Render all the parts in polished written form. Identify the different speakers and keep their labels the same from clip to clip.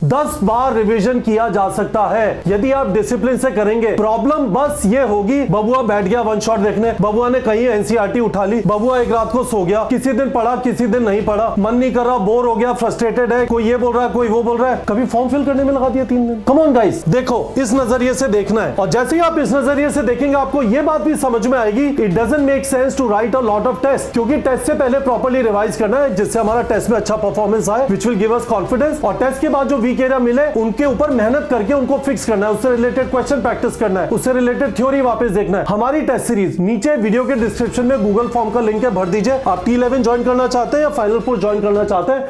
Speaker 1: 10 बार revision किया जा सकता है यदि आप डिसिप्लिन से करेंगे। प्रॉब्लम बस ये होगी, बबुआ बैठ गया वन शॉट देखने, बबुआ ने कहीं एनसीईआरटी उठा ली, बबुआ एक रात को सो गया, किसी दिन पढ़ा किसी दिन नहीं पढ़ा, मन नहीं कर रहा, बोर हो गया, फ्रस्ट्रेटेड है, कोई ये बोल रहा है कोई वो बोल रहा है, कभी फॉर्म फिल करने में लगा दिया 3 दिन। कम ऑन गाइस, देखो इस नजरिए से देखना है, और जैसे ही आप इस नजरिए से देखेंगे आपको ये बात भी समझ में आएगी, it doesn't make sense to write a lot of test, क्योंकि टेस्ट से पहले प्रॉपर्ली रिवाइज करना है जिससे हमारा टेस्ट में अच्छा परफॉर्मेंस आए, which will give us confidence, और टेस्ट के बाद जो वीक एरिया मिले उनके ऊपर मेहनत करके उनको फिक्स करना है, उससे रिलेटेड क्वेश्चन प्रैक्टिस करना है, उससे रिलेटेड थ्योरी वापस देखना है। हमारी टेस्ट सीरीज नीचे वीडियो के डिस्क्रिप्शन में गूगल फॉर्म का लिंक है, भर दीजिए। आप T11 ज्वाइन करना चाहते हैं या फाइनल कोर्स ज्वाइन करना चाहते हैं।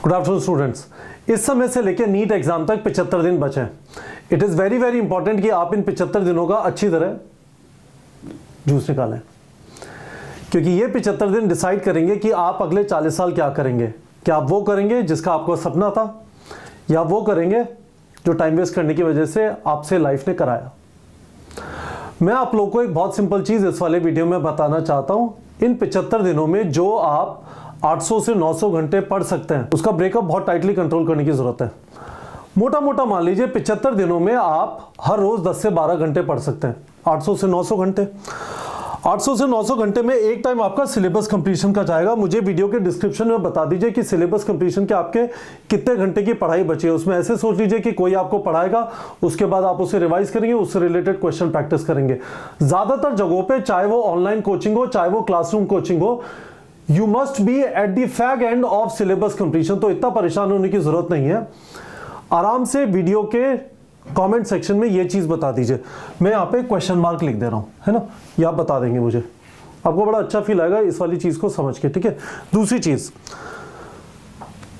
Speaker 1: गुड आफ्टरनून स्टूडेंट्स, इस समय से लेकर नीट एग्जाम तक 75 दिन बचे हैं। It is very very important कि आप इन 75 दिनों का अच्छी तरह जूस निकालें, क्योंकि ये 75 दिन डिसाइड करेंगे कि आप अगले 40 साल क्या करेंगे। क्या आप वो करेंगे जिसका आपको सपना था, या वो करेंगे जो टाइम वेस्ट करने की वजह से आपसे लाइफ ने कराया। मैं आप लोगों को एक बहुत सिंपल चीज इस वाले वीडियो में बताना चाहता हूं। इन 75 दिनों में जो आप 800 से 900 घंटे पढ़ सकते हैं, उसका ब्रेकअप बहुत टाइटली कंट्रोल करने की जरूरत है। मोटा मोटा मान लीजिए 75 दिनों में आप हर रोज 10 से 12 घंटे पढ़ सकते हैं। 800 से 900 घंटे, 800 से 900 घंटे में एक टाइम आपका सिलेबस कंप्लीशन का जाएगा। मुझे वीडियो के डिस्क्रिप्शन में बता दीजिए कि सिलेबस कंप्लीशन के आपके कितने घंटे की पढ़ाई बची है। उसमें ऐसे सोच लीजिए कि कोई आपको पढ़ाएगा, उसके बाद आप उसे रिवाइज करेंगे, उससे रिलेटेड क्वेश्चन प्रैक्टिस करेंगे। ज्यादातर जगहों पे, चाहे वो ऑनलाइन कोचिंग हो चाहे वो क्लासरूम कोचिंग हो, you must be at the fag end of syllabus completion. तो इतना परेशान होने की जरूरत नहीं है। आराम से वीडियो के कमेंट सेक्शन में ये चीज बता दीजिए। मैं यहाँ पे क्वेश्चन मार्क लिख दे रहा हूं, है ना, ये आप बता देंगे मुझे, आपको बड़ा अच्छा फील आएगा इस वाली चीज को समझ के। ठीक है, दूसरी चीज,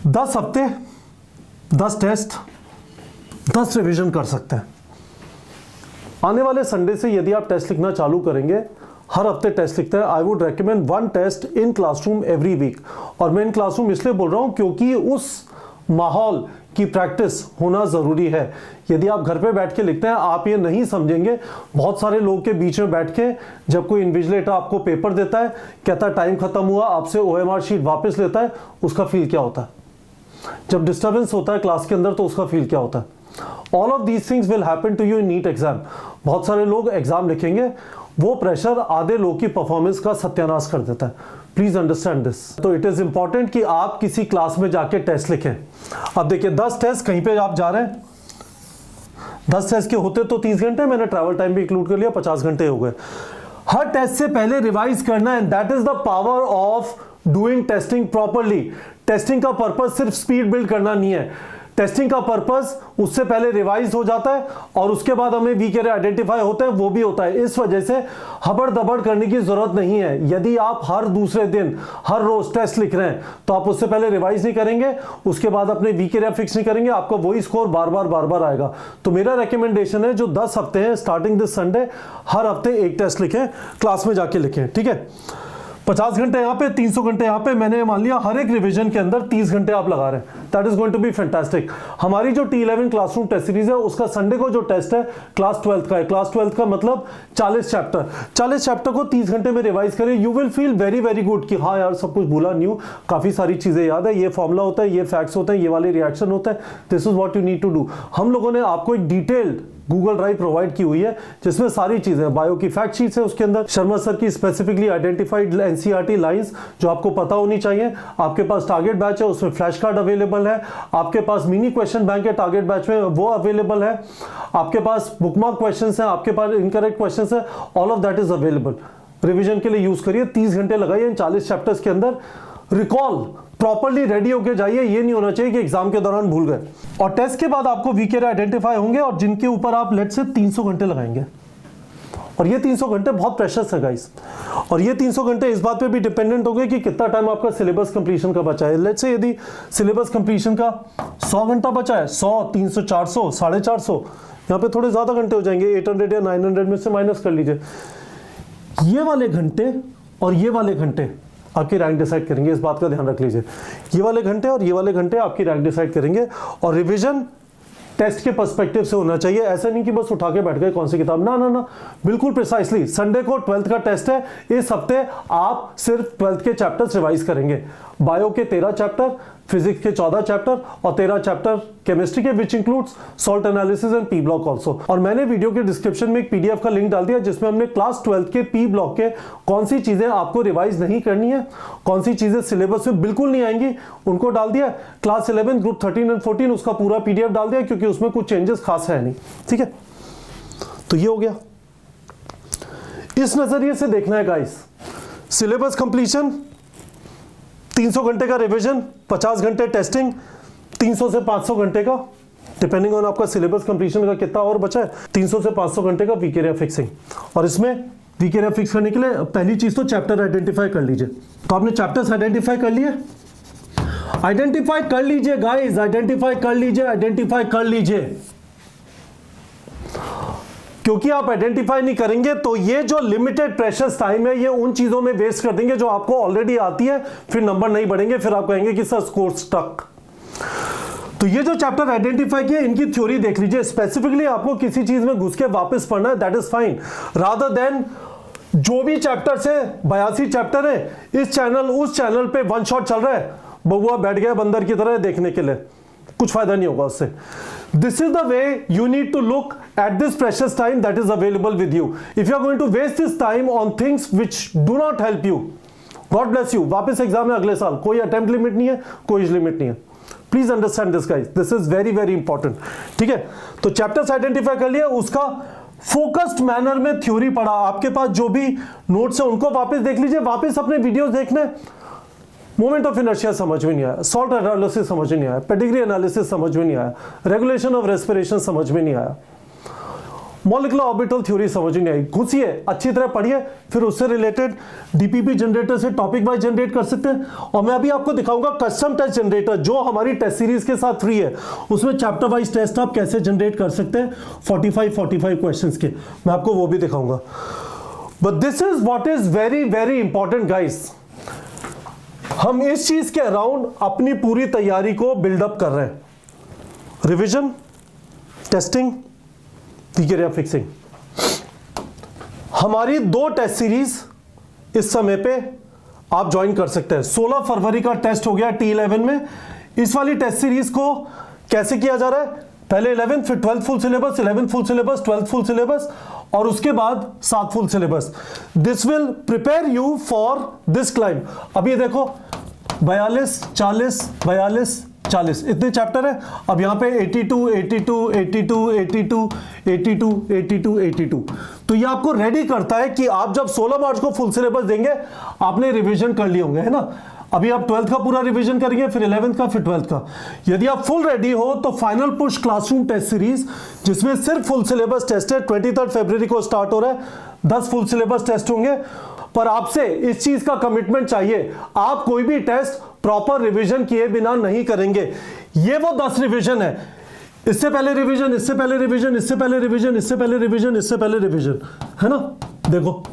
Speaker 1: 10 हफ्ते 10 टेस्ट 10 रिवीजन कर सकते हैं। आने वाले संडे से यदि आप टेस्ट लिखना चालू करेंगे, हर हफ्ते टेस्ट लिखते हैं, I would recommend 1 test in classroom every week. और मैं इन क्लासरूम इसलिए बोल रहा हूं क्योंकि उस माहौल की प्रैक्टिस होना जरूरी है। यदि आप घर पे बैठ के लिखते हैं, आप ये नहीं समझेंगे, बहुत सारे लोग के बीच में बैठ के जब कोई इन्विजिलेटर आपको पेपर देता है, कहता है टाइम खत्म हुआ, आपसे OMR शीट वापस लेता है, उसका फील क्या होता है। जब डिस्टर्बेंस होता है क्लास के अंदर तो उसका फील क्या होता है। All of these things will happen to you in NEET exam. बहुत सारे लोग एग्जाम लिखेंगे, वो प्रेशर आधे लोग की परफॉर्मेंस का सत्यानाश कर देता है। Please understand this. तो इट इज इंपॉर्टेंट कि आप किसी क्लास में जाके टेस्ट लिखें। अब देखिए 10 टेस्ट कहीं पे आप जा रहे हैं, 10 टेस्ट के होते तो 30 घंटे, मैंने ट्रैवल टाइम भी इंक्लूड कर लिया, 50 घंटे हो गए। हर टेस्ट से पहले रिवाइज करना है, that is the power of doing testing properly. Testing का पर्पज सिर्फ स्पीड बिल्ड करना नहीं है, टेस्टिंग का पर्पस उससे पहले रिवाइज हो जाता है और उसके बाद हमें वीक एरिया आइडेंटिफाई होते हैं, वो भी होता है। इस वजह से हबड़ दबड़ करने की जरूरत नहीं है। यदि आप हर दूसरे दिन हर रोज टेस्ट लिख रहे हैं तो आप उससे पहले रिवाइज नहीं करेंगे, उसके बाद अपने वीक एरिया फिक्स नहीं करेंगे, आपका वही स्कोर बार बार आएगा। तो मेरा रिकमेंडेशन है, जो 10 हफ्ते हैं स्टार्टिंग दिस संडे, हर हफ्ते एक टेस्ट लिखें, क्लास में जाके लिखें। ठीक है, 50 घंटे यहाँ पे, 300 घंटे यहाँ पे, मैंने मान लिया हर एक रिवीजन के अंदर 30 घंटे आप लगा रहे हैं। That is going to be fantastic. हमारी जो T11 क्लासरूम टेस्ट सीरीज है, उसका संडे को जो टेस्ट है क्लास 12th का है। क्लास 12th का मतलब 40 चैप्टर, 40 चैप्टर को 30 घंटे में रिवाइज करें। You will feel very very good कि हाँ यार सब कुछ भूला नहीं हूं, काफी सारी चीजें याद है, ये फॉर्मूला होता है, ये फैक्ट्स होते हैं, ये वाले रिएक्शन होते हैं, this is what you need to do. हम लोगों ने आपको एक डिटेल्ड गूगल ड्राइव प्रोवाइड की हुई है जिसमें सारी चीजें, बायो की फैक्ट शीट्स है, उसके अंदर शर्मा सर की स्पेसिफिकली आइडेंटिफाइड एनसीईआरटी लाइंस जो आपको पता होनी चाहिए। आपके पास टारगेट बैच है, उसमें फ्लैश कार्ड अवेलेबल है। आपके पास मिनी क्वेश्चन बैंक है टारगेट बैच में, वो अवेलेबल है। आपके पास बुकमार्क क्वेश्चंस हैं, आपके पास इनकरेक्ट क्वेश्चंस है, all of that is available. Revision के लिए यूज करिए, 30 घंटे लगाइए इन 40 चैप्टर्स के अंदर। रिकॉल प्रॉपर्ली रेडी होके जाइए, ये नहीं होना चाहिए कि एग्जाम के दौरान भूल गए। और टेस्ट के बाद आपको वीक एरिया आइडेंटिफाई होंगे और जिनके ऊपर आप लेट से 300 घंटे लगाएंगे। और ये 300 घंटे बहुत प्रेशियस है गाइस। और ये 300 घंटे इस बात पे भी डिपेंडेंट होंगे कि कितना टाइम आपका सिलेबस कंप्लीशन का बचा है। लेट से यदि सिलेबस कंप्लीशन का 100 घंटा बचा है, 100, 300, 400, 450, यहाँ पे थोड़े ज्यादा घंटे हो जाएंगे, 800 या 900 में से माइनस कर लीजिए। ये वाले घंटे और ये वाले घंटे आपकी रैंक डिसाइड करेंगे, इस बात का ध्यान रख लीजिए। ये वाले घंटे और ये वाले घंटे आपकी रैंक डिसाइड करेंगे। और रिवीजन टेस्ट के पर्सपेक्टिव से होना चाहिए, ऐसा नहीं कि बस उठा के बैठ गए कौन सी किताब, ना ना ना, बिल्कुल प्रिसाइसली। संडे को 12th का टेस्ट है, इस हफ्ते आप सिर्फ 12th के चैप्टर्स रिवाइज करेंगे। बायो के 13 चैप्टर, फिजिक्स के 14 चैप्टर और 13 चैप्टर केमिस्ट्री के, which includes salt analysis and P block also. और मैंने वीडियो के डिस्क्रिप्शन में एक पीडीएफ का लिंक डाल दिया जिसमें हमने क्लास 12 के पी ब्लॉक के कौन सी चीजें आपको रिवाइज नहीं करनी है, कौन सी चीजें सिलेबस में बिल्कुल नहीं आएंगी, उनको डाल दिया। क्लास 11 ग्रुप 13 एंड 14 उसका पूरा पीडीएफ डाल दिया क्योंकि उसमें कुछ चेंजेस खास है नहीं। ठीक है, तो ये हो गया। इस नजरिए से देखना है गाइस, सिलेबस कंप्लीशन, 300 घंटे का रिवीजन, 50 घंटे टेस्टिंग, 300 से 500 घंटे का, डिपेंडिंग ऑन आपका सिलेबस कंप्लीशन का कितना और बचा है, 300 से 500 घंटे का वीक एरिया फिक्सिंग। और इसमें वीक एरिया फिक्स करने के लिए पहली चीज तो चैप्टर आइडेंटिफाई कर लीजिए। तो आपने चैप्टर्स आइडेंटिफाई कर लिए, आइडेंटिफाई कर लीजिए गाइस, आइडेंटिफाई कर लीजिए, आइडेंटिफाई कर लीजिए। क्योंकि आप आइडेंटिफाई नहीं करेंगे तो ये जो लिमिटेड प्रेशर्स टाइम है ये उन चीजों में वेस्ट कर देंगे जो आपको ऑलरेडी आती है, फिर नंबर नहीं बढ़ेंगे, फिर आप कहेंगे कि सर स्कोर स्टक। तो ये जो चैप्टर आइडेंटिफाई किए इनकी थ्योरी देख लीजिए। स्पेसिफिकली आपको किसी चीज में घुस के वापस पढ़ना है, that is fine, rather than जो भी चैप्टर से 82 चैप्टर है, इस चैनल उस चैनल पे वन शॉट चल रहा है, बबुआ बैठ गया बंदर की तरह देखने के लिए, कुछ फायदा नहीं होगा उससे। This is the way you need to look at this precious time that is available with you. If you are going to waste this time on things which do not help you, God bless you. वापस exam है अगले साल, कोई attempt limit नहीं है, कोई age limit नहीं है। Please understand this guys, this is very very important. ठीक है, तो चैप्टर्स आइडेंटिफाई कर लिया, उसका फोकस्ड मैनर में थ्योरी पढ़ा। आपके पास जो भी नोट्स है उनको वापस देख लीजिए, वापस अपने वीडियोस देखने। मोमेंट ऑफ इनर्शिया समझ में नहीं आया, सॉल्ट एनालिसिस समझ में नहीं आया, पेडिग्री एनालिसिस समझ में नहीं आया, रेगुलेशन ऑफ रेस्पिरेशन समझ में नहीं आया, मॉलिक्यूलर ऑर्बिटल थ्योरी समझ नहीं आई। घुसिए, अच्छी तरह पढ़िए, फिर उससे रिलेटेड डीपीपी जनरेटर से टॉपिक वाइज जनरेट कर सकते हैं। और मैं अभी आपको दिखाऊंगा कस्टम टेस्ट जनरेटर जो हमारी टेस्ट सीरीज के साथ फ्री है, उसमें चैप्टर वाइज टेस्ट आप कैसे जनरेट कर सकते हैं 45 क्वेश्चंस के, मैं आपको वो भी दिखाऊंगा। But this is what is very very important guys, हम इस चीज के अराउंड अपनी पूरी तैयारी को बिल्डअप कर रहे हैं। Revision, testing, weak area fixing. हमारी 2 टेस्ट सीरीज इस समय पे आप ज्वाइन कर सकते हैं। 16 फरवरी का टेस्ट हो गया T11 में। इस वाली टेस्ट सीरीज को कैसे किया जा रहा है, पहले 11th फिर 12th full syllabus, 11th full syllabus, 12th full syllabus और उसके बाद 7 full syllabus. This will prepare you for this climb. अब ये देखो 42, 40, 42, 40 इतने चैप्टर है। अब यहाँ पे 82, 82, 82, 82, 82, 82, 82। तो ये आपको रेडी करता है कि आप जब 16 मार्च को फुल सिलेबस देंगे आपने रिवीजन कर लिए होंगे, है ना। अभी आप 12th का पूरा रिवीजन करेंगे, फिर 11th का, फिर 12th का। यदि आप फुल रेडी हो तो final push classroom test series जिसमें सिर्फ फुल सिलेबस टेस्ट है, 23 फरवरी को स्टार्ट हो रहा है। 10 फुल सिलेबस टेस्ट होंगे, पर आपसे इस चीज का कमिटमेंट चाहिए, आप कोई भी टेस्ट प्रॉपर रिवीजन किए बिना नहीं करेंगे। ये वो 10 रिवीजन है, इससे पहले रिवीजन, इससे पहले रिवीजन, इससे पहले रिवीजन, इससे पहले रिवीजन, इससे पहले रिवीजन, है ना। देखो,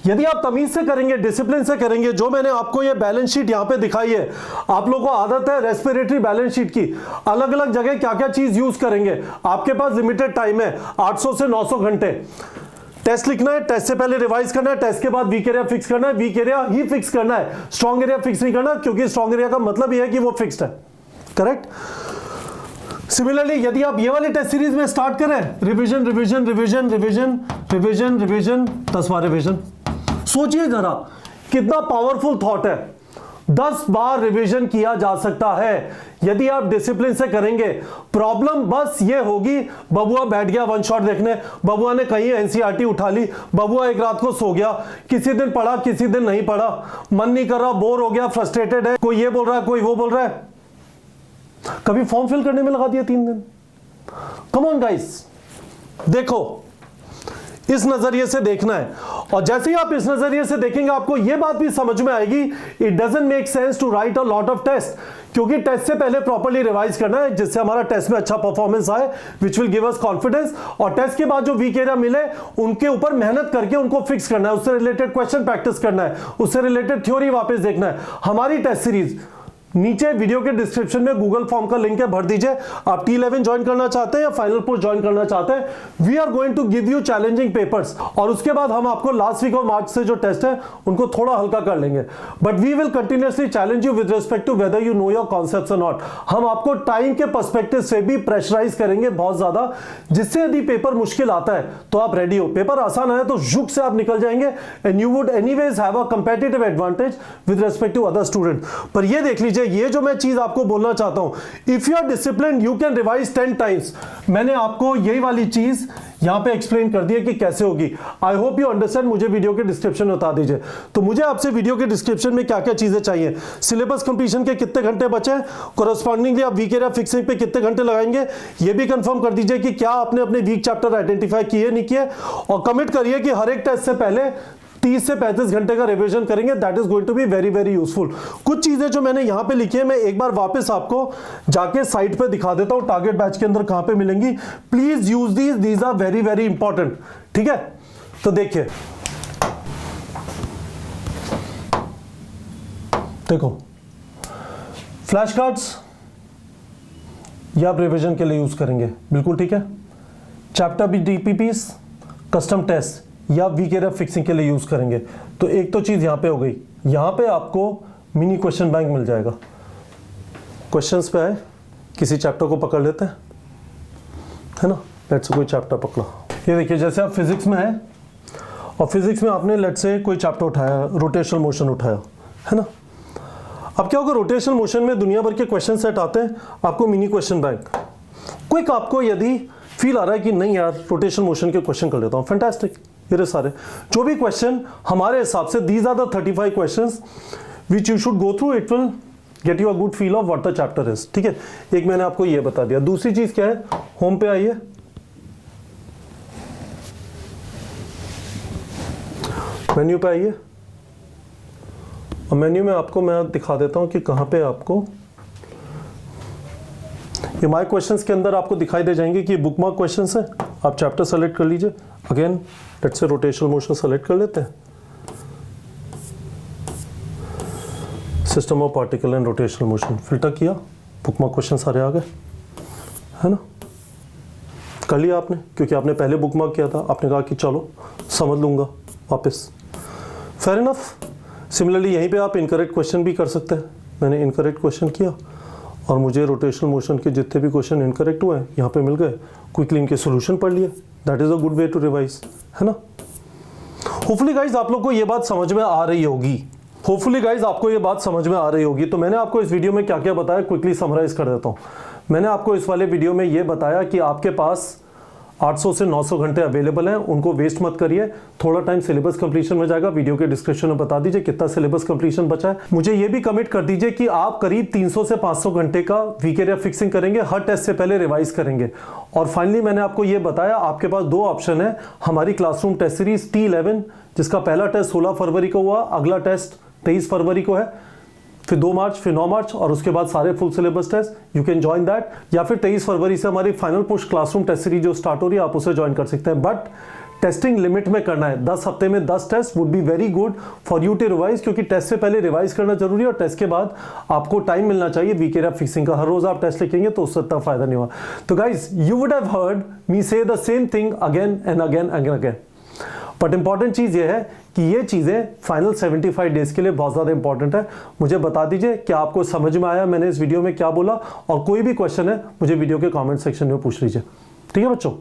Speaker 1: यदि आप तमीज से करेंगे, डिसिप्लिन से करेंगे, जो मैंने आपको ये बैलेंस शीट यहां पे दिखाई है, आप लोगों को आदत है रेस्पिरेटरी बैलेंस शीट की, अलग अलग जगह क्या क्या चीज यूज करेंगे। आपके पास लिमिटेड टाइम है, 800 से 900 घंटे। टेस्ट लिखना है, टेस्ट से पहले रिवाइज करना है, टेस्ट के बाद वीक एरिया फिक्स करना है, वीक एरिया ही फिक्स करना है, स्ट्रॉन्ग एरिया फिक्स नहीं करना, क्योंकि स्ट्रॉन्ग एरिया का मतलब यह है कि वो फिक्स्ड है। करेक्ट। सिमिलरली यदि आप ये वाली टेस्ट सीरीज में स्टार्ट करें, revision revision revision revision revision revision 10 बार रिवीजन, सोचिए जरा कितना पावरफुल थॉट है। 10 बार रिवीजन किया जा सकता है यदि आप डिसिप्लिन से करेंगे। प्रॉब्लम बस ये होगी, बबुआ बैठ गया वन शॉट देखने, बबुआ ने कहीं एनसीईआरटी उठा ली, बबुआ एक रात को सो गया, किसी दिन पढ़ा किसी दिन नहीं पढ़ा, मन नहीं कर रहा, बोर हो गया, फ्रस्ट्रेटेड है, कोई ये बोल रहा है कोई वो बोल रहा है, कभी फॉर्म फिल करने में लगा दिया 3 दिन। कम ऑन गाइस, देखो इस नजरिए से देखना है। और जैसे ही आप इस नजरिए से देखेंगे आपको यह बात भी समझ में आएगी, it doesn't make sense to write a lot of test, क्योंकि टेस्ट से पहले प्रॉपर्ली रिवाइज करना है जिससे हमारा टेस्ट में अच्छा परफॉर्मेंस आए, which will give us confidence. और टेस्ट के बाद जो वीक एरिया मिले उनके ऊपर मेहनत करके उनको फिक्स करना है, उससे रिलेटेड क्वेश्चन प्रैक्टिस करना है, उससे रिलेटेड थ्योरी वापस देखना है। हमारी टेस्ट सीरीज नीचे वीडियो के डिस्क्रिप्शन में गूगल फॉर्म का लिंक है, भर दीजिए। आप T11 ज्वाइन करना चाहते हैं या फाइनल पोस्ट ज्वाइन करना चाहते हैं, we are going to give you challenging papers, और उसके बाद हम आपको लास्ट वीक ऑफ मार्च से जो टेस्ट है उनको थोड़ा हल्का कर लेंगे, but we will continuously challenge you with respect to whether you know your concepts और नॉट। हम आपको टाइम के पर्सपेक्टिव से भी प्रेशराइज करेंगे बहुत ज्यादा, जिससे यदि पेपर मुश्किल आता है तो आप रेडी हो। पेपर आसान है तो झुक से आप निकल जाएंगे and you would anyways have a competitive advantage with respect to other student. पर ये देख लीजिए, ये जो मैं चीज आपको बोलना चाहता हूं, if you are discipline you can revise 10 times. मैंने आपको यही वाली चीज यहां पे एक्सप्लेन कर दिया कि कैसे होगी। I hope you understand. मुझे वीडियो के डिस्क्रिप्शन में बता दीजिए। तो मुझे आपसे वीडियो के डिस्क्रिप्शन में क्या क्या चीजें चाहिए, सिलेबस कंप्लीशन के कितने घंटे बचे हैं, कोरस्पॉन्डिंगली आप वीक एरिया फिक्सिंग पे कितने घंटे लगाएंगे, ये भी कंफर्म कर दीजिए कि क्या आपने अपने वीक चैप्टर आइडेंटिफाई किए नहीं किए, और कमिट करिए कि हर एक टेस्ट से पहले 30 से 35 घंटे का रिवीजन करेंगे। That is going to be very very useful. कुछ चीजें जो मैंने यहां पे लिखी है, मैं एक बार वापस आपको जाके साइट पे दिखा देता हूं, टारगेट बैच के अंदर कहां पे मिलेंगी। Please use these are very very important. ठीक है, तो देखिए, देखो, फ्लैश कार्ड्स या आप रिवीजन के लिए यूज करेंगे, बिल्कुल ठीक है। Chapter B DPPs, custom test या वीक एरिया फिक्सिंग के लिए यूज करेंगे। तो एक तो चीज यहां पे हो गई, यहां पे आपको मिनी क्वेश्चन बैंक मिल जाएगा। क्वेश्चंस पे आए, किसी चैप्टर को पकड़ लेते हैं, है ना। लेट्स से कोई चैप्टर पकड़ा, ये देखिए, जैसे आप फिजिक्स में है और फिजिक्स में आपने लेट्स से कोई चैप्टर उठाया, रोटेशनल मोशन उठाया, है ना। अब क्या होगा, रोटेशनल मोशन में दुनिया भर के क्वेश्चन सेट आते हैं, आपको मिनी क्वेश्चन बैंक क्विक, आपको यदि फील आ रहा है कि नहीं यार रोटेशनल मोशन के क्वेश्चन कर लेता हूं, फैंटास्टिक। ये सारे जो भी क्वेश्चन हमारे हिसाब से, these are the 35 questions which you should go through, it will get you a good feel of what the chapter is. ठीक है, एक मैंने आपको ये बता दिया। दूसरी चीज क्या है, होम पे आइए, मेन्यू पे आइए, और मेन्यू में आपको मैं दिखा देता हूं कि कहां पे आपको ये माय क्वेश्चंस के अंदर आपको दिखाई दे जाएंगे कि बुकमार्क क्वेश्चंस है। आप चैप्टर सेलेक्ट कर लीजिए, again let's say rotational motion select कर लेते हैं, system of particle and rotational motion filter किया, बुकमार्क क्वेश्चन सारे आ गए, है ना। कर लिया आपने, क्योंकि आपने पहले बुकमार्क किया था, आपने कहा कि चलो समझ लूंगा वापस, फेयर इनफ। सिमिलरली यहीं पे आप इनकरेक्ट क्वेश्चन भी कर सकते हैं। मैंने इनकरेक्ट क्वेश्चन किया और मुझे रोटेशनल मोशन के जितने भी क्वेश्चन इनकरेक्ट हुए हैं यहाँ पे मिल गए, क्विकली इनके सॉल्यूशन पढ़ लिए। That is a good way to revise, है ना। होपफुली गाइज आप लोग को ये बात समझ में आ रही होगी, होपफुली गाइज आपको ये बात समझ में आ रही होगी। तो मैंने आपको इस वीडियो में क्या क्या बताया, क्विकली समराइज कर देता हूँ। मैंने आपको इस वाले वीडियो में ये बताया कि आपके पास 800 से 900 घंटे अवेलेबल हैं, उनको वेस्ट मत करिए। थोड़ा टाइम सिलेबस कंप्लीशन में जाएगा, वीडियो के डिस्क्रिप्शन में बता दीजिए कितना सिलेबस कंप्लीशन बचा है। मुझे ये भी कमिट कर दीजिए कि आप करीब 300 से 500 घंटे का वीक एरिया फिक्सिंग करेंगे, हर टेस्ट से पहले रिवाइज करेंगे। और फाइनली मैंने आपको ये बताया, आपके पास 2 ऑप्शन है हमारी क्लासरूम टेस्ट सीरीज T11, जिसका पहला टेस्ट 16 फरवरी को हुआ, अगला टेस्ट 23 फरवरी को है, फिर 2 मार्च, फिर 9 मार्च, और उसके बाद सारे full syllabus test. You can join that, या फिर 23 फरवरी से हमारी final post classroom test series जो स्टार्ट हो रही है, आप उसे ज्वाइन कर सकते हैं। बट टेस्टिंग लिमिट में करना है, 10 हफ्ते में 10 test would be very good for you to revise, क्योंकि टेस्ट से पहले रिवाइज करना जरूरी है और टेस्ट के बाद आपको टाइम मिलना चाहिए वीक एरिया फिक्सिंग का। हर रोज आप टेस्ट लिखेंगे तो उससे इतना फायदा नहीं हुआ। तो guys, you would have heard me say the same thing again and again and again, but important चीज ये है कि ये चीजें फाइनल 75 डेज के लिए बहुत ज्यादा इंपॉर्टेंट है। मुझे बता दीजिए क्या आपको समझ में आया, मैंने इस वीडियो में क्या बोला, और कोई भी क्वेश्चन है मुझे वीडियो के कमेंट सेक्शन में पूछ लीजिए। ठीक है बच्चों।